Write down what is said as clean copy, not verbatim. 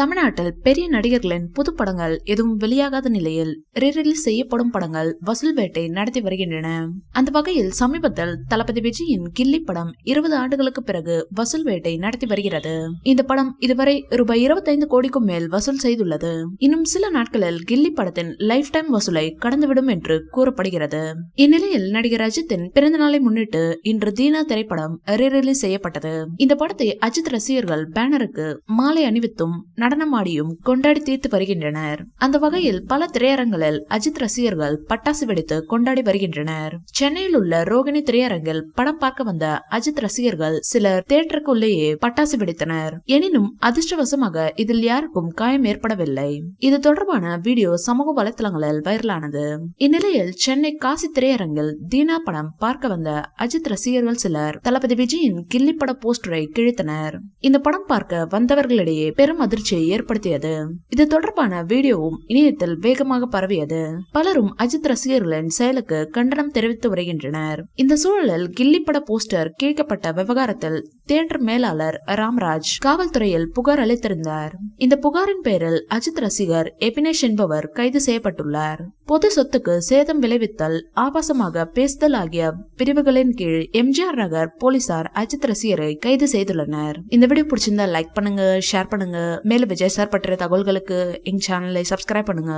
தமிழ்நாட்டில் பெரிய நடிகர்களின் புது படங்கள் எதுவும் வெளியாகாத நிலையில் ரீரிலீஸ் செய்யப்படும் படங்கள் வசூல் வேட்டை நடத்தி வருகின்றன. அந்த வகையில் சமீபத்தில் தளபதி விஜயின் கில்லி படம் 20 ஆண்டுகளுக்கு பிறகு வசூல் வேட்டை நடத்தி வருகிறது. இந்த படம் இதுவரை ரூபாய் 25 கோடிக்கும் மேல் வசூல் செய்துள்ளது. இன்னும் சில நாட்களில் கில்லி படத்தின் லைஃப் டைம் வசூலை கடந்துவிடும் என்று கூறப்படுகிறது. இந்நிலையில் நடிகர் அஜித்தின் பிறந்த நாளை முன்னிட்டு இன்று தீனா திரைப்படம் ரீரிலீஸ் செய்யப்பட்டது. இந்த படத்தை அஜித் ரசிகர்கள் பேனருக்கு மாலை அணிவித்தும் நடனமாடியும் கொண்டாடி தீர்த்து வருகின்றனர். அந்த வகையில் பல திரையரங்கில் அஜித் ரசிகர்கள் பட்டாசு வெடித்து கொண்டாடி வருகின்றனர். சென்னையில் உள்ள ரோகிணி திரையரங்கில் படம் பார்க்க வந்த அஜித் ரசிகர்கள் சிலர் தியேட்டருக்கு உள்ளேயே பட்டாசு வெடித்தனர். எனினும் அதிர்ஷ்டவசமாக இதில் யாருக்கும் காயம் ஏற்படவில்லை. இது தொடர்பான வீடியோ சமூக வலைதளங்களில் வைரலானது. இந்நிலையில் சென்னை காசி திரையரங்கில் தீனா படம் பார்க்க வந்த அஜித் ரசிகர்கள் சிலர் தளபதி விஜயின் கில்லி பட போஸ்டரை கிழித்தனர். இந்த படம் பார்க்க வந்தவர்களிடையே பெரும் அதிர்ச்சியை ஏற்படுத்தியது. இது தொடர்பான வீடியோவும் இணையத்தில் வேகமாக பரவியது. பலரும் அஜித் ரசிகர்களின் செயலுக்கு கண்டனம் தெரிவித்து வருகின்றனர். இந்த சூழலில் கில்லி பட போஸ்டர் கிழிக்கப்பட்ட விவகாரத்தில் தியேட்டர் மேலாளர் ராம்ராஜ் காவல்துறையில் புகார் அளித்திருந்தார். இந்த புகாரின் பேரில் அஜித் ரசிகர் எபினேஷ் என்பவர் கைது செய்யப்பட்டுள்ளார். பொது சொத்துக்கு சேதம் விளைவித்தல், ஆபாசமாக பேசுதல் ஆகிய பிரிவுகளின் கீழ் எம்ஜிஆர் நகர் போலீசார் அஜித் ரசிகரை கைது செய்துள்ளனர். இந்த வீடியோ பிடிச்சிருந்தா லைக் பண்ணுங்க, ஷேர் பண்ணுங்க. மேலும் விஜய் சார் பற்றிய தகவல்களுக்கு எங்க சேனலை சப்ஸ்கிரைப் பண்ணுங்க.